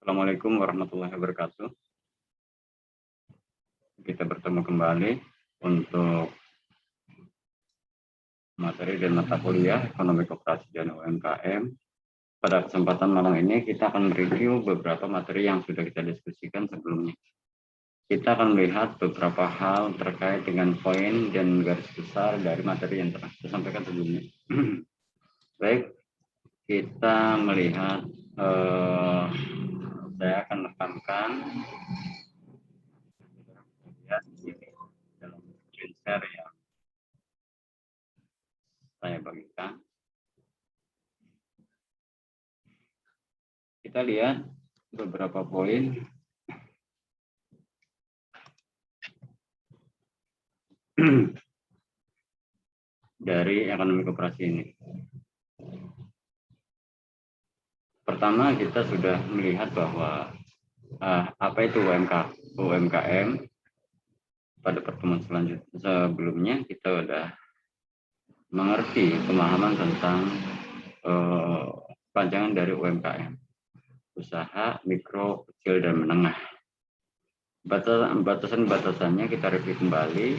Assalamualaikum warahmatullahi wabarakatuh. Kita bertemu kembali untuk materi dan mata kuliah Ekonomi Koperasi dan UMKM. Pada kesempatan malam ini kita akan mereview beberapa materi yang sudah kita diskusikan sebelumnya. Kita akan melihat beberapa hal terkait dengan poin dan garis besar dari materi yang telah kita sampaikan sebelumnya. Baik, kita melihat saya akan menekankan lihat ini dalam screen share yang saya bagikan. Kita lihat beberapa poin dari ekonomi koperasi ini. Pertama, kita sudah melihat bahwa apa itu UMKM. Pada pertemuan sebelumnya kita sudah mengerti pemahaman tentang panjangan dari UMKM, usaha mikro, kecil, dan menengah. Batasan-batasannya kita review kembali.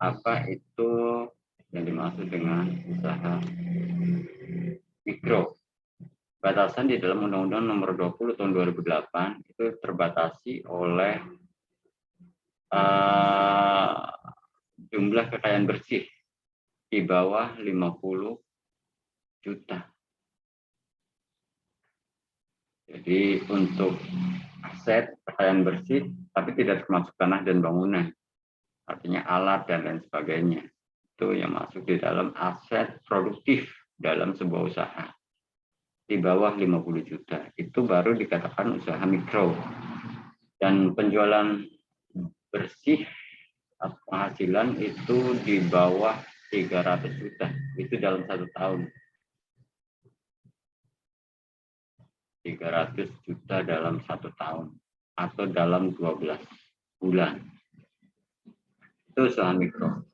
Apa itu yang dimaksud dengan usaha mikro? Batasan di dalam Undang-Undang Nomor 20 Tahun 2008 itu terbatasi oleh jumlah kekayaan bersih di bawah 50 juta. Jadi untuk aset kekayaan bersih tapi tidak termasuk tanah dan bangunan, artinya alat dan lain sebagainya, itu yang masuk di dalam aset produktif dalam sebuah usaha di bawah 50 juta, itu baru dikatakan usaha mikro. Dan penjualan bersih atau penghasilan itu di bawah 300 juta, itu dalam 1 tahun. 300 juta dalam 1 tahun atau dalam 12 bulan. Itu usaha mikro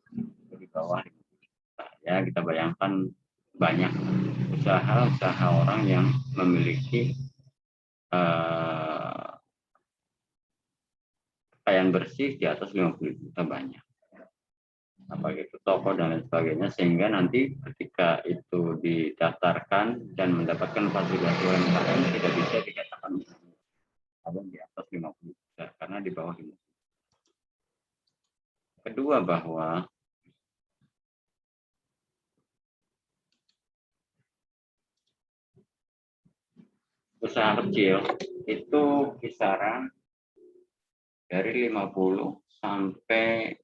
di bawah 50 juta. Ya, kita bayangkan banyak usaha orang yang memiliki kekayaan bersih di atas 50 juta banyak. Apa itu toko dan lain sebagainya, sehingga nanti ketika itu didaftarkan dan mendapatkan fasilitas UMKM tidak bisa dikatakan kalau di atas 50 juta karena di bawah 50 juta. Kedua, bahwa usaha kecil itu kisaran dari 50 sampai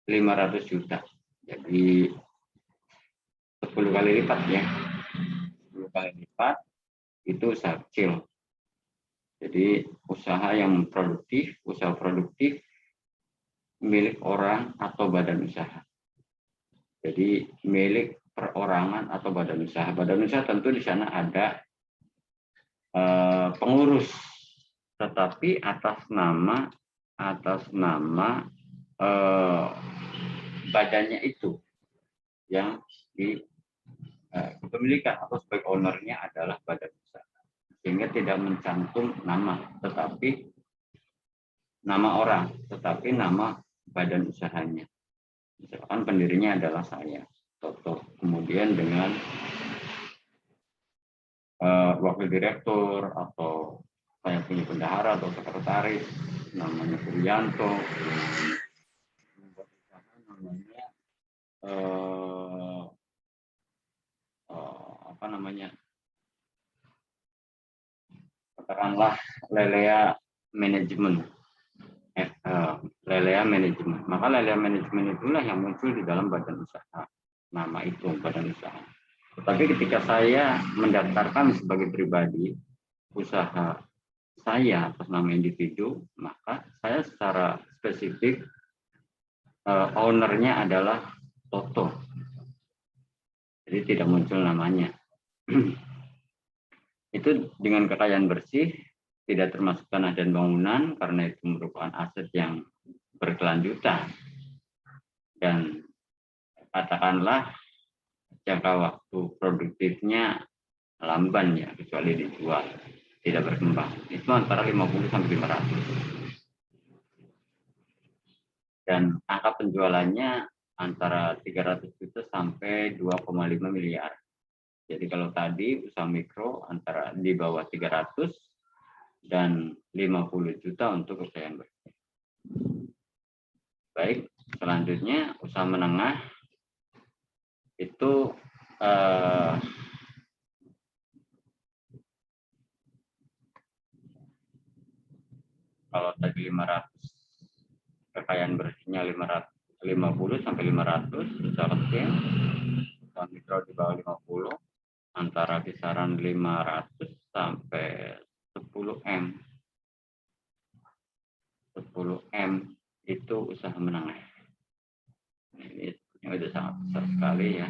500 juta. Jadi 10 kali lipat ya. 10 kali lipat itu usaha kecil. Jadi usaha yang produktif, usaha produktif milik orang atau badan usaha. Jadi milik perorangan atau badan usaha. Badan usaha tentu di sana ada pengurus, tetapi atas nama badannya itu yang di kepemilikan atau sebagai ownernya adalah badan usaha, sehingga tidak mencantum nama, tetapi nama orang, tetapi nama badan usahanya. Misalkan pendirinya adalah saya, Toto, kemudian dengan wakil direktur atau saya punya bendahara atau sekretaris namanya Purianto, membuat usaha namanya katakanlah Lelea Manajemen. Lelea Manajemen. Maka Lelea Manajemen itulah yang muncul di dalam badan usaha. Nama itu badan usaha. Tetapi ketika saya mendaftarkan sebagai pribadi usaha saya atas nama individu, maka saya secara spesifik ownernya adalah Toto. Jadi tidak muncul namanya. Itu dengan kekayaan bersih, tidak termasuk tanah dan bangunan karena itu merupakan aset yang berkelanjutan. Dan katakanlah jangka waktu produktifnya lamban ya, kecuali dijual. tidak berkembang. Itu antara 50 sampai 500. Dan angka penjualannya antara 300 juta sampai 2,5 miliar. Jadi kalau tadi usaha mikro antara di bawah 300 dan 50 juta untuk usaha yang bersih. Baik, selanjutnya usaha menengah itu kalau tadi 500, kekayaan bersihnya 50 sampai 500 usaha kecil, usaha mikro di bawah 50, antara kisaran 500 sampai 10 M. 10 M itu usaha menengah. Ini sudah sangat besar sekali ya,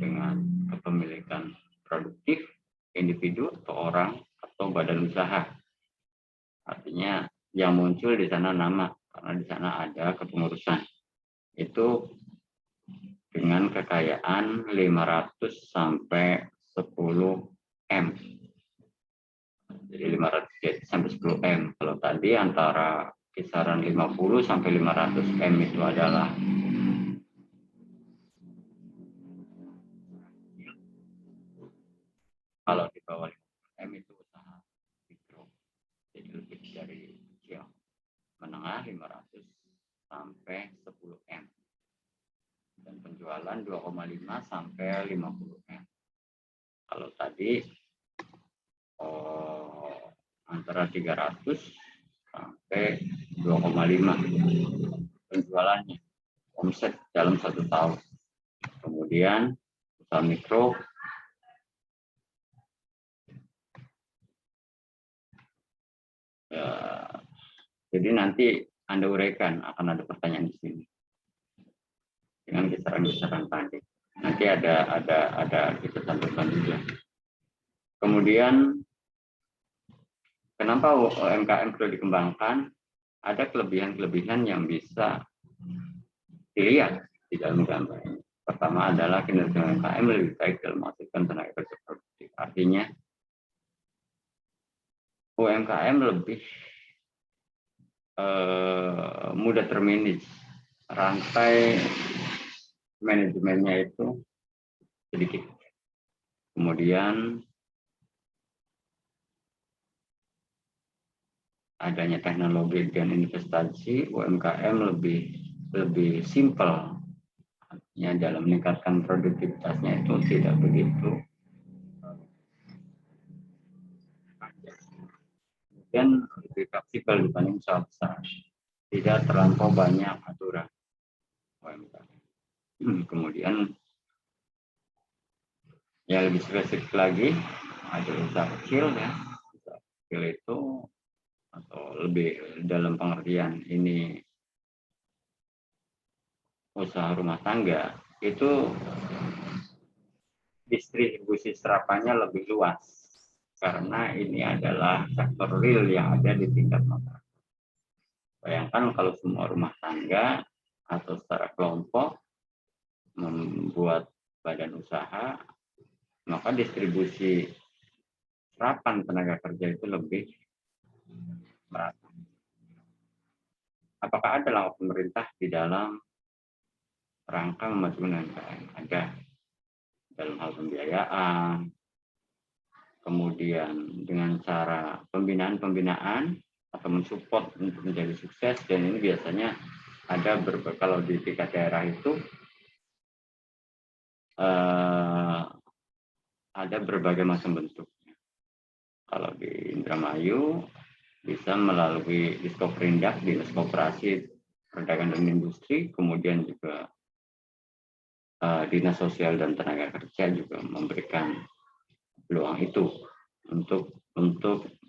dengan kepemilikan produktif individu atau orang atau badan usaha. Artinya yang muncul di sana nama, karena di sana ada kepengurusan. Itu dengan kekayaan 500 sampai 10 M. Jadi 500 sampai 10 M. Kalau tadi antara kisaran 50 sampai 500 M itu adalah kalau di bawah 50 M itu usaha mikro. Jadi lebih dari kecil. Menengah 500 sampai 10 M. Dan penjualan 2,5 sampai 50 M. Kalau tadi antara 300 sampai 2,5 penjualannya, omset dalam 1 tahun. Kemudian usaha mikro ya, jadi nanti Anda uraikan, akan ada pertanyaan di sini dengan kisaran-kisaran tadi. Nanti ada kita cantumkan juga. Kemudian kenapa UMKM perlu dikembangkan? Ada kelebihan-kelebihan yang bisa dilihat di dalam gambar ini. Pertama adalah kinerja UMKM lebih baik dalam menghasilkan tenaga kerja produktif. Artinya UMKM lebih mudah termanage. Rantai manajemennya itu sedikit. Kemudian adanya teknologi dan investasi, UMKM lebih simpel. Artinya dalam meningkatkan produktivitasnya itu tidak begitu. Dan lebih fleksibel dibanding usaha besar. Tidak terlampau banyak aturan UMKM. Kemudian yang lebih spesifik lagi ada usaha kecil ya. Usaha kecil itu atau lebih dalam pengertian ini usaha rumah tangga itu distribusi serapannya lebih luas karena ini adalah sektor real yang ada di tingkat masyarakat. Bayangkan kalau semua rumah tangga atau secara kelompok membuat badan usaha, maka distribusi serapan tenaga kerja itu lebih merata. Apakah ada langkah pemerintah di dalam rangka memajukan UMKM? Ada, dalam hal pembiayaan, kemudian dengan cara pembinaan atau mensupport untuk menjadi sukses, dan ini biasanya ada kalau di tingkat daerah itu ada berbagai macam bentuk. Kalau di Indramayu bisa melalui Diskoperindak, Dinas Koperasi Perdagangan dan Industri, kemudian juga Dinas Sosial dan Tenaga Kerja juga memberikan peluang itu untuk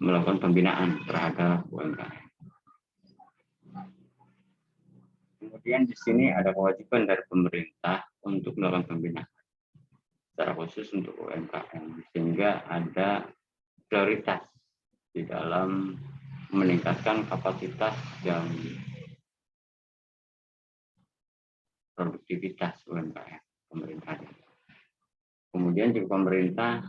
melakukan pembinaan terhadap UMKM. Kemudian di sini ada kewajiban dari pemerintah untuk melakukan pembinaan secara khusus untuk UMKM, sehingga ada prioritas di dalam meningkatkan kapasitas dan produktivitas UMKM pemerintah. Kemudian juga pemerintah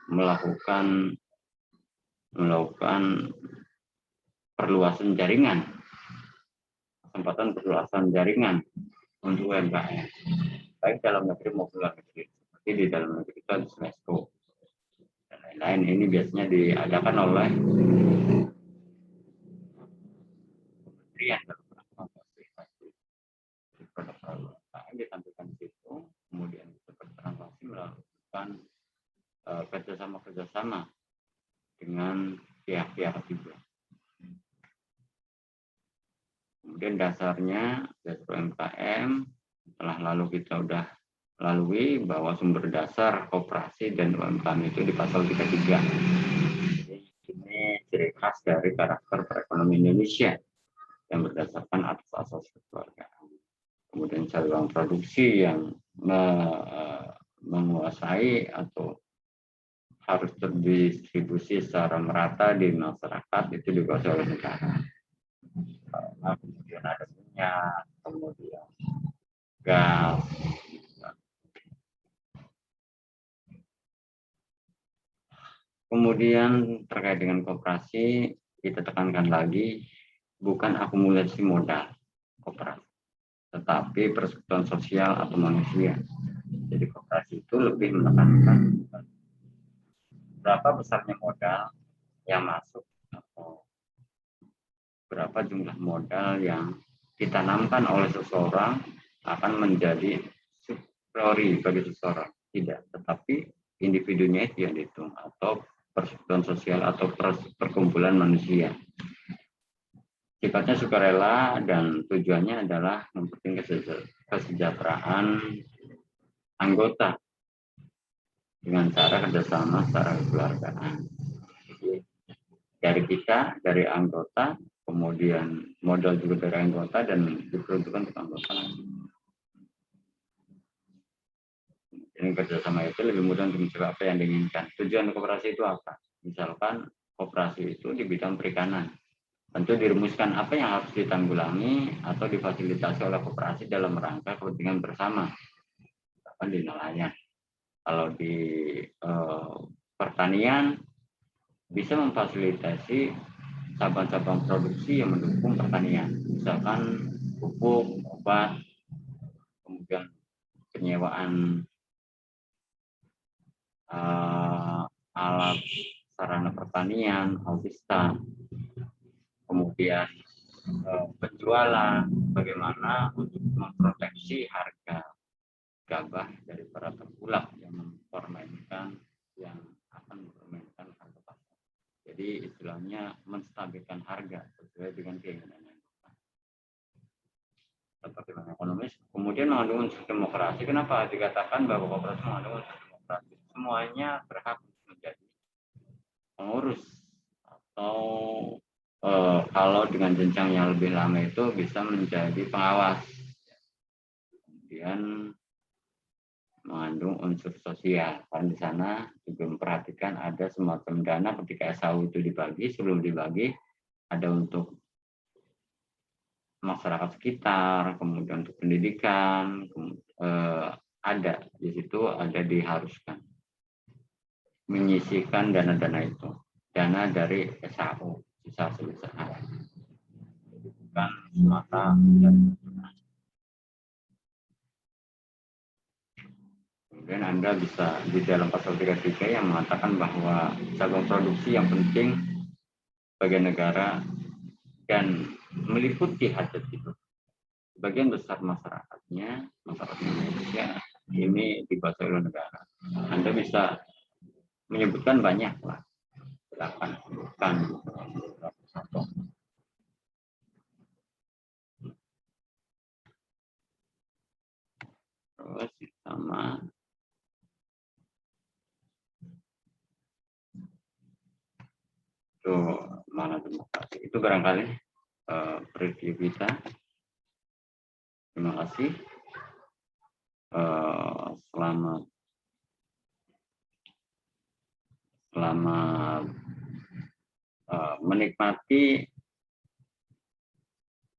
melakukan perluasan jaringan, kesempatan perluasan jaringan untuk UMKM, baik dalam negeri maupun luar negeri. Seperti di dalam negeri itu ada SMESCO dan lain-lain. Ini biasanya diadakan oleh kementerian dalam rangka memfasilitasi produk UMKM ditampilkan di situ, kemudian kita bertransaksi melakukan kerjasama dengan pihak-pihak ketiga. Kemudian dasar UMKM, setelah lalu kita udah lalui bahwa sumber dasar koperasi dan UMKM itu di pasal 33. Ini ciri khas dari karakter perekonomian Indonesia yang berdasarkan atas asas kekeluargaan. Kemudian cabang produksi yang menguasai atau harus terdistribusi secara merata di masyarakat itu dikuasai oleh negara. Kemudian ada minyak, kemudian gas. Kemudian terkait dengan koperasi, kita tekankan lagi bukan akumulasi modal koperasi, tetapi persekutuan sosial atau manusia. Jadi koperasi itu lebih menekankan berapa besarnya modal yang masuk atau berapa jumlah modal yang ditanamkan oleh seseorang akan menjadi priori bagi seseorang. Tidak, tetapi individunya itu yang dihitung, atau persekutuan sosial atau perkumpulan manusia. Sifatnya sukarela dan tujuannya adalah mempentingkan kesejahteraan anggota dengan cara kerjasama secara kekeluargaan. Jadi, dari kita, dari anggota, kemudian modal juga dari anggota dan diperuntukkan untuk anggota. Ini kerjasama itu lebih mudah untuk mencapai apa yang diinginkan. Tujuan koperasi itu apa? Misalkan koperasi itu di bidang perikanan. Tentu dirumuskan apa yang harus ditanggulangi atau difasilitasi oleh koperasi dalam rangka kepentingan bersama. Misalkan di nelayan. Kalau di pertanian bisa memfasilitasi cabang-cabang produksi yang mendukung pertanian. Misalkan pupuk, obat, kemudian penyewaan alat sarana pertanian, alutsista, kemudian penjualan, bagaimana untuk memproteksi harga gabah dari para tengkulak yang mempermainkan, yang akan mempermainkan harga pasar. Jadi istilahnya menstabilkan harga sesuai dengan keinginan yang seperti ekonomis. Kemudian mengandung unsur demokrasi. Kenapa dikatakan bahwa koperasi mengandung unsur demokrasi? Semuanya berhak menjadi pengurus atau kalau dengan jenjang yang lebih lama itu bisa menjadi pengawas. Kemudian mengandung unsur sosial. Karena di sana juga memperhatikan ada semacam dana ketika SAU itu dibagi, sebelum dibagi ada untuk masyarakat sekitar, kemudian untuk pendidikan, ada di situ, ada diharuskan menyisihkan dana-dana itu, dana dari SAU, sisa sebesar bukan semata dari. Kemudian Anda bisa di dalam pasal 33 yang mengatakan bahwa cabang produksi yang penting bagi negara dan meliputi hajat hidup sebagian besar masyarakatnya, masyarakat Indonesia ini dikuasai oleh negara. Anda bisa menyebutkan banyak lah, silakan sebutkan satu. Terus sama itu mana demokrasi itu barangkali preview kita. Terima kasih. Selamat menikmati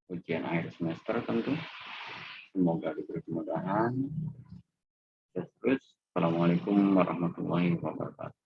ujian akhir semester tentu. Semoga diberi kemudahan. Terus, Assalamualaikum warahmatullahi wabarakatuh.